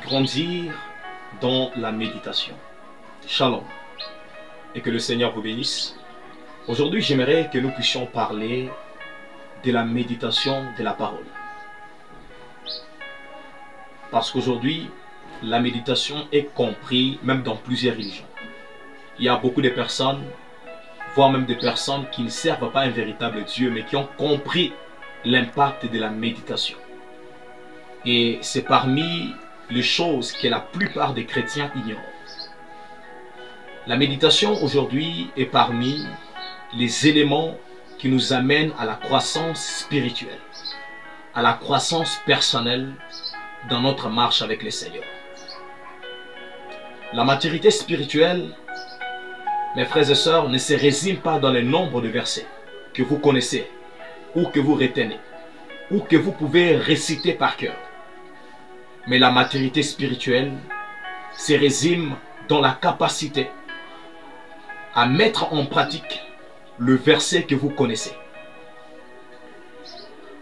Grandir dans la méditation. Shalom. Et que le Seigneur vous bénisse. Aujourd'hui, j'aimerais que nous puissions parler de la méditation de la parole. Parce qu'aujourd'hui, la méditation est comprise même dans plusieurs religions. Il y a beaucoup de personnes, voire même des personnes qui ne servent pas un véritable Dieu, mais qui ont compris l'impact de la méditation. Et c'est parmi les choses que la plupart des chrétiens ignorent. La méditation aujourd'hui est parmi les éléments qui nous amènent à la croissance spirituelle, à la croissance personnelle dans notre marche avec le Seigneur. La maturité spirituelle, mes frères et sœurs, ne se résume pas dans le nombre de versets que vous connaissez, ou que vous retenez, ou que vous pouvez réciter par cœur. Mais la maturité spirituelle se résume dans la capacité à mettre en pratique le verset que vous connaissez.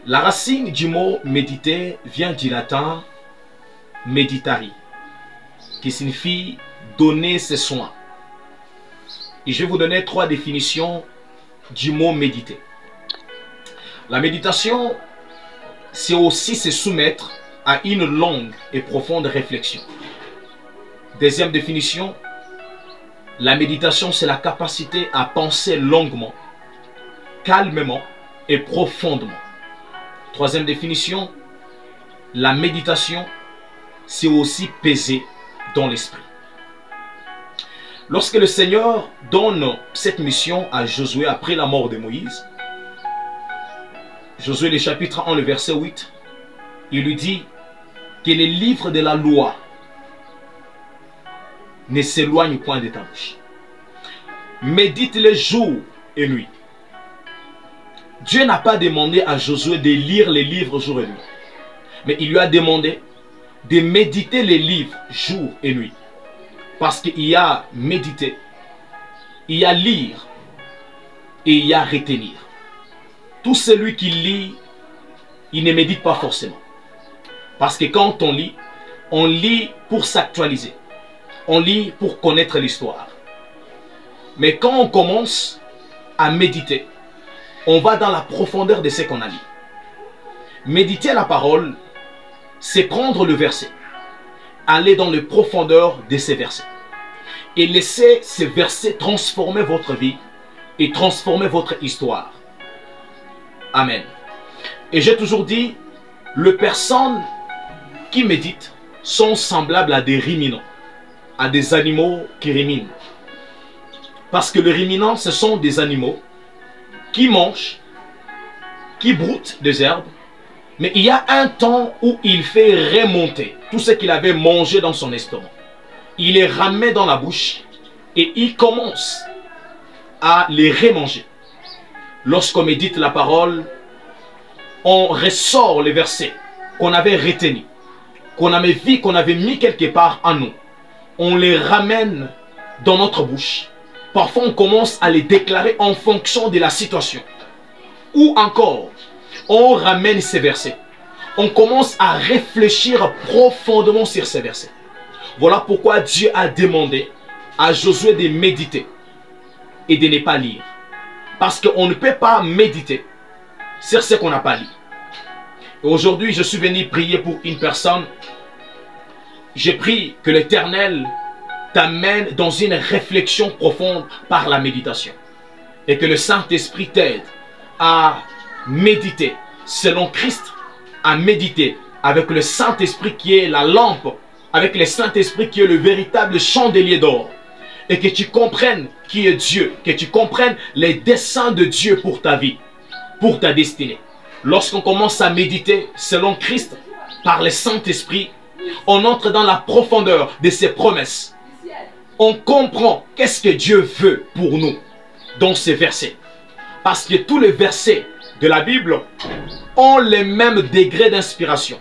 La racine du mot méditer vient du latin meditari, qui signifie donner ses soins. Et je vais vous donner 3 définitions du mot méditer. La méditation, c'est aussi se soumettre à une longue et profonde réflexion. Deuxième définition, la méditation, c'est la capacité à penser longuement, calmement et profondément. Troisième définition, la méditation, c'est aussi peser dans l'esprit. Lorsque le Seigneur donne cette mission à Josué après la mort de Moïse, Josué le chapitre 1, le verset 8, il lui dit que les livres de la loi ne s'éloignent point de ta bouche. Médite-les jour et nuit. Dieu n'a pas demandé à Josué de lire les livres jour et nuit, mais il lui a demandé de méditer les livres jour et nuit. Parce qu'il y a méditer, il y a lire et il y a retenir. Tout celui qui lit, il ne médite pas forcément. Parce que quand on lit pour s'actualiser. On lit pour connaître l'histoire. Mais quand on commence à méditer, on va dans la profondeur de ce qu'on a lu. Méditer la parole, c'est prendre le verset, aller dans les profondeurs de ces versets et laisser ces versets transformer votre vie et transformer votre histoire. Amen. Et j'ai toujours dit, les personnes qui méditent sont semblables à des ruminants, à des animaux qui ruminent. Parce que les ruminants, ce sont des animaux qui mangent, qui broutent des herbes, mais il y a un temps où il fait remonter tout ce qu'il avait mangé dans son estomac. Il les ramène dans la bouche et il commence à les remanger. Lorsqu'on médite la parole, on ressort les versets qu'on avait retenus, qu'on avait vu, qu'on avait mis quelque part en nous. On les ramène dans notre bouche. Parfois, on commence à les déclarer en fonction de la situation. Ou encore, on ramène ces versets. On commence à réfléchir profondément sur ces versets. Voilà pourquoi Dieu a demandé à Josué de méditer et de ne pas lire. Parce qu'on ne peut pas méditer sur ce qu'on n'a pas lu. Aujourd'hui, je suis venu prier pour une personne. J'ai pris que l'Éternel t'amène dans une réflexion profonde par la méditation. Et que le Saint-Esprit t'aide à méditer selon Christ, à méditer avec le Saint-Esprit qui est la lampe, avec le Saint-Esprit qui est le véritable chandelier d'or. Et que tu comprennes qui est Dieu, que tu comprennes les desseins de Dieu pour ta vie, pour ta destinée. Lorsqu'on commence à méditer selon Christ, par le Saint-Esprit, on entre dans la profondeur de ses promesses. On comprend qu'est-ce que Dieu veut pour nous dans ces versets. Parce que tous les versets de la Bible ont le même degré d'inspiration,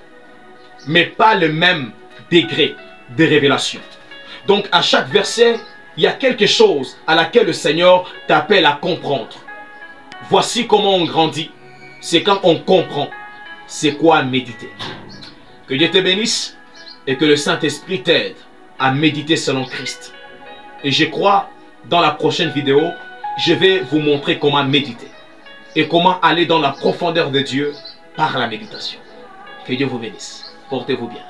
mais pas le même degré de révélation. Donc à chaque verset, il y a quelque chose à laquelle le Seigneur t'appelle à comprendre. Voici comment on grandit. C'est quand on comprend c'est quoi méditer. Que Dieu te bénisse et que le Saint-Esprit t'aide à méditer selon Christ. Et je crois, dans la prochaine vidéo, je vais vous montrer comment méditer et comment aller dans la profondeur de Dieu par la méditation. Que Dieu vous bénisse. Portez-vous bien.